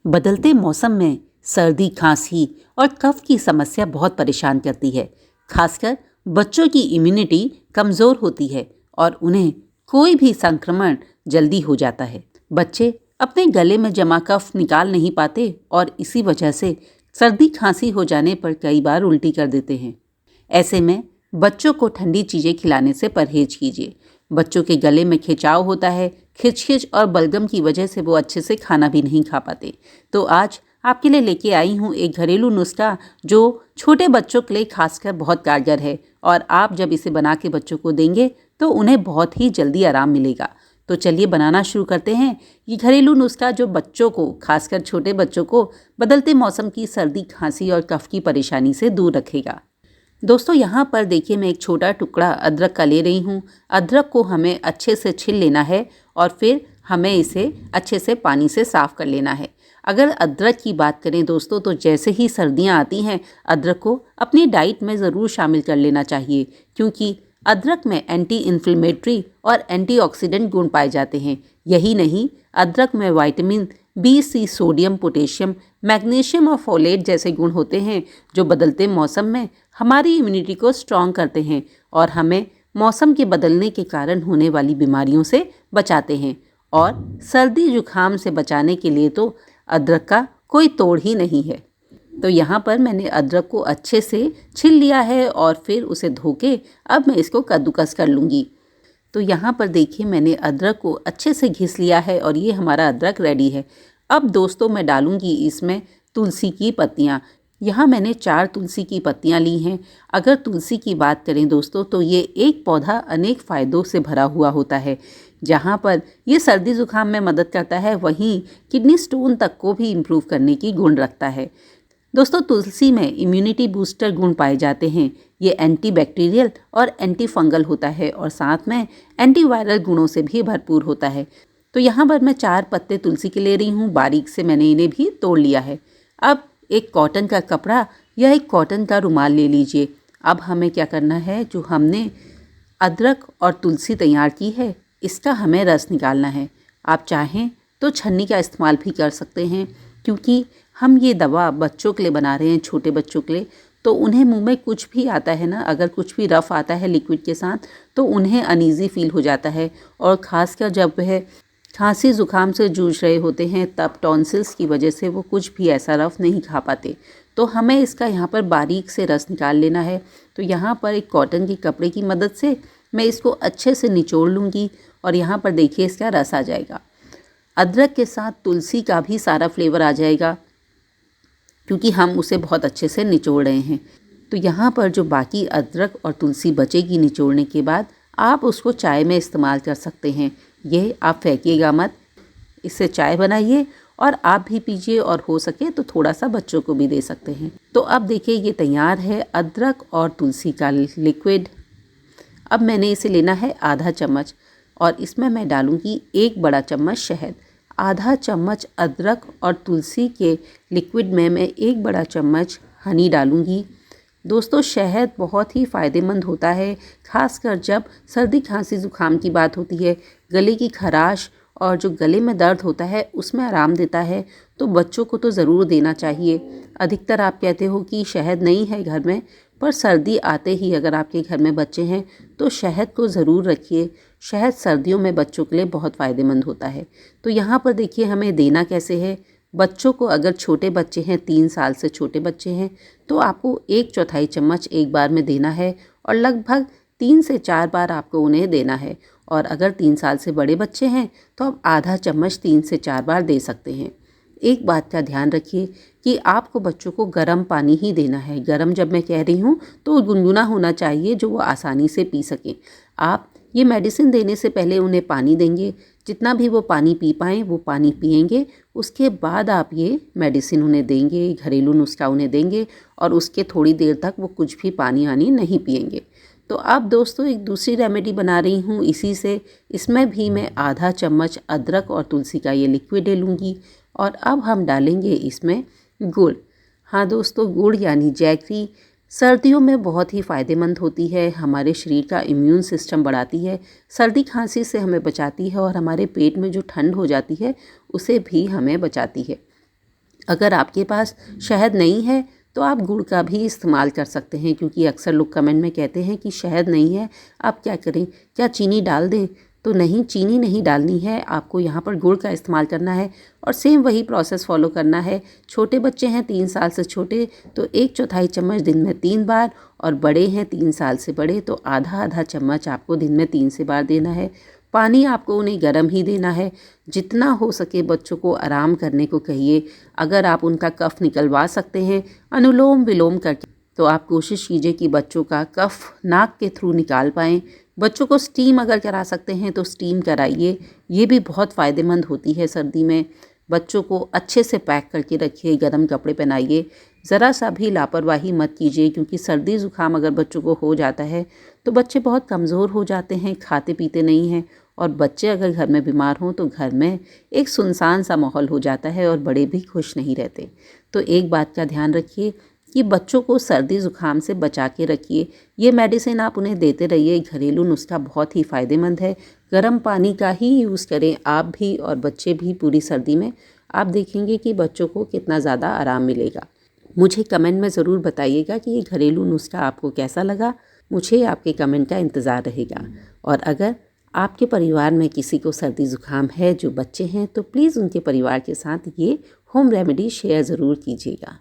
बदलते मौसम में सर्दी, खांसी और कफ की समस्या बहुत परेशान करती है। खासकर बच्चों की इम्यूनिटी कमज़ोर होती है और उन्हें कोई भी संक्रमण जल्दी हो जाता है। बच्चे अपने गले में जमा कफ निकाल नहीं पाते और इसी वजह से सर्दी खांसी हो जाने पर कई बार उल्टी कर देते हैं। ऐसे में बच्चों को ठंडी चीज़ें खिलाने से परहेज कीजिए। बच्चों के गले में खिंचाव होता है, खिच और बलगम की वजह से वो अच्छे से खाना भी नहीं खा पाते। तो आज आपके लिए लेके आई हूँ एक घरेलू नुस्खा जो छोटे बच्चों के लिए खासकर बहुत कारगर है और आप जब इसे बना के बच्चों को देंगे तो उन्हें बहुत ही जल्दी आराम मिलेगा। तो चलिए बनाना शुरू करते हैं। ये घरेलू नुस्खा जो बच्चों को, खासकर छोटे बच्चों को, बदलते मौसम की सर्दी, खांसी और कफ की परेशानी से दूर रखेगा। दोस्तों, यहाँ पर देखिए मैं एक छोटा टुकड़ा अदरक का ले रही हूँ। अदरक को हमें अच्छे से छील लेना है और फिर हमें इसे अच्छे से पानी से साफ़ कर लेना है। अगर अदरक की बात करें दोस्तों, तो जैसे ही सर्दियाँ आती हैं अदरक को अपनी डाइट में ज़रूर शामिल कर लेना चाहिए, क्योंकि अदरक में एंटी इन्फ्लेमेटरी और एंटीऑक्सीडेंट गुण पाए जाते हैं। यही नहीं, अदरक में विटामिन बी, सी, सोडियम, पोटेशियम, मैग्नीशियम और फोलेट जैसे गुण होते हैं जो बदलते मौसम में हमारी इम्यूनिटी को स्ट्रॉन्ग करते हैं और हमें मौसम के बदलने के कारण होने वाली बीमारियों से बचाते हैं। और सर्दी जुकाम से बचाने के लिए तो अदरक का कोई तोड़ ही नहीं है। तो यहाँ पर मैंने अदरक को अच्छे से छील लिया है और फिर उसे धो के अब मैं इसको कद्दूकस कर लूँगी। तो यहाँ पर देखिए मैंने अदरक को अच्छे से घिस लिया है और ये हमारा अदरक रेडी है। अब दोस्तों मैं डालूँगी इसमें तुलसी की पत्तियाँ। यहाँ मैंने 4 तुलसी की पत्तियाँ ली हैं। अगर तुलसी की बात करें दोस्तों, तो ये एक पौधा अनेक फ़ायदों से भरा हुआ होता है। जहाँ पर ये सर्दी ज़ुकाम में मदद करता है, वहीं किडनी स्टोन तक को भी इम्प्रूव करने की गुण रखता है। दोस्तों, तुलसी में इम्यूनिटी बूस्टर गुण पाए जाते हैं। ये एंटीबैक्टीरियल और एंटी फंगल होता है और साथ में एंटीवायरल गुणों से भी भरपूर होता है। तो यहाँ पर मैं 4 पत्ते तुलसी के ले रही हूँ। बारीक से मैंने इन्हें भी तोड़ लिया है। अब एक कॉटन का कपड़ा या एक कॉटन का रुमाल ले लीजिए। अब हमें क्या करना है, जो हमने अदरक और तुलसी तैयार की है इसका हमें रस निकालना है। आप चाहें तो छन्नी का इस्तेमाल भी कर सकते हैं, क्योंकि हम ये दवा बच्चों के लिए बना रहे हैं, छोटे बच्चों के लिए। तो उन्हें मुंह में कुछ भी आता है ना, अगर कुछ भी रफ़ आता है लिक्विड के साथ, तो उन्हें अनईज़ी फील हो जाता है। और ख़ासकर जब वह खांसी ज़ुकाम से जूझ रहे होते हैं, तब टॉन्सिल्स की वजह से वो कुछ भी ऐसा रफ़ नहीं खा पाते। तो हमें इसका यहाँ पर बारीक से रस निकाल लेना है। तो यहाँ पर एक कॉटन के कपड़े की मदद से मैं इसको अच्छे से निचोड़ लूँगी और यहाँ पर देखिए इसका रस आ जाएगा। अदरक के साथ तुलसी का भी सारा फ्लेवर आ जाएगा, क्योंकि हम उसे बहुत अच्छे से निचोड़ रहे हैं। तो यहाँ पर जो बाकी अदरक और तुलसी बचेगी निचोड़ने के बाद, आप उसको चाय में इस्तेमाल कर सकते हैं। ये आप फेंकिएगा मत, इससे चाय बनाइए और आप भी पीजिए और हो सके तो थोड़ा सा बच्चों को भी दे सकते हैं। तो अब देखिए ये तैयार है अदरक और तुलसी का लिक्विड। अब मैंने इसे लेना है आधा चम्मच और इसमें मैं डालूँगी 1 बड़ा चम्मच शहद। आधा चम्मच अदरक और तुलसी के लिक्विड में मैं 1 बड़ा चम्मच हनी डालूँगी। दोस्तों, शहद बहुत ही फ़ायदेमंद होता है, ख़ासकर जब सर्दी खांसी ज़ुकाम की बात होती है। गले की खराश और जो गले में दर्द होता है उसमें आराम देता है। तो बच्चों को तो ज़रूर देना चाहिए। अधिकतर आप कहते हो कि शहद नहीं है घर में, पर सर्दी आते ही अगर आपके घर में बच्चे हैं तो शहद को ज़रूर रखिए। शहद सर्दियों में बच्चों के लिए बहुत फ़ायदेमंद होता है। तो यहाँ पर देखिए हमें देना कैसे है। बच्चों को, अगर छोटे बच्चे हैं, 3 साल से छोटे बच्चे हैं, तो आपको 1/4 चम्मच एक बार में देना है और लगभग 3 से 4 बार आपको उन्हें देना है। और अगर 3 साल से बड़े बच्चे हैं तो आप आधा चम्मच 3 से 4 बार दे सकते हैं। एक बात का ध्यान रखिए कि आपको बच्चों को गर्म पानी ही देना है। गर्म जब मैं कह रही हूँ तो गुनगुना होना चाहिए, जो वो आसानी से पी सकें। आप ये मेडिसिन देने से पहले उन्हें पानी देंगे। जितना भी वो पानी पी पाएँ वो पानी पिएंगे। उसके बाद आप ये मेडिसिन उन्हें देंगे, घरेलू नुस्खा उन्हें देंगे और उसके थोड़ी देर तक वो कुछ भी पानी वानी नहीं पिएंगे। तो अब दोस्तों एक दूसरी रेमेडी बना रही हूँ इसी से। इसमें भी मैं आधा चम्मच अदरक और तुलसी का ये लिक्विड ले लूँगी और अब हम डालेंगे इसमें गुड़। हाँ दोस्तों, गुड़ यानी जैगरी सर्दियों में बहुत ही फ़ायदेमंद होती है। हमारे शरीर का इम्यून सिस्टम बढ़ाती है, सर्दी खांसी से हमें बचाती है और हमारे पेट में जो ठंड हो जाती है उसे भी हमें बचाती है। अगर आपके पास शहद नहीं है तो आप गुड़ का भी इस्तेमाल कर सकते हैं, क्योंकि अक्सर लोग कमेंट में कहते हैं कि शहद नहीं है, आप क्या करें, क्या चीनी डाल दें? तो नहीं, चीनी नहीं डालनी है, आपको यहाँ पर गुड़ का इस्तेमाल करना है और सेम वही प्रोसेस फॉलो करना है। छोटे बच्चे हैं 3 साल से छोटे तो 1/4 चम्मच दिन में 3 बार, और बड़े हैं 3 साल से बड़े तो आधा आधा चम्मच आपको दिन में 3 से बार देना है। पानी आपको उन्हें गर्म ही देना है। जितना हो सके बच्चों को आराम करने को कहिए। अगर आप उनका कफ निकलवा सकते हैं अनुलोम विलोम करके, तो आप कोशिश कीजिए कि बच्चों का कफ नाक के थ्रू निकाल पाएँ। बच्चों को स्टीम अगर करा सकते हैं तो स्टीम कराइए, ये भी बहुत फ़ायदेमंद होती है सर्दी में। बच्चों को अच्छे से पैक करके रखिए, गर्म कपड़े पहनाइए। ज़रा सा भी लापरवाही मत कीजिए, क्योंकि सर्दी ज़ुकाम अगर बच्चों को हो जाता है तो बच्चे बहुत कमज़ोर हो जाते हैं, खाते पीते नहीं हैं। और बच्चे अगर घर में बीमार हों तो घर में एक सुनसान सा माहौल हो जाता है और बड़े भी खुश नहीं रहते। तो एक बात का ध्यान रखिए कि बच्चों को सर्दी ज़ुकाम से बचा के रखिए। ये मेडिसिन आप उन्हें देते रहिए, घरेलू नुस्खा बहुत ही फ़ायदेमंद है। गर्म पानी का ही यूज़ करें आप भी और बच्चे भी पूरी सर्दी में। आप देखेंगे कि बच्चों को कितना ज़्यादा आराम मिलेगा। मुझे कमेंट में ज़रूर बताइएगा कि ये घरेलू नुस्खा आपको कैसा लगा। मुझे आपके कमेंट का इंतज़ार रहेगा। और अगर आपके परिवार में किसी को सर्दी ज़ुकाम है, जो बच्चे हैं, तो प्लीज़ उनके परिवार के साथ ये होम रेमेडी शेयर ज़रूर कीजिएगा।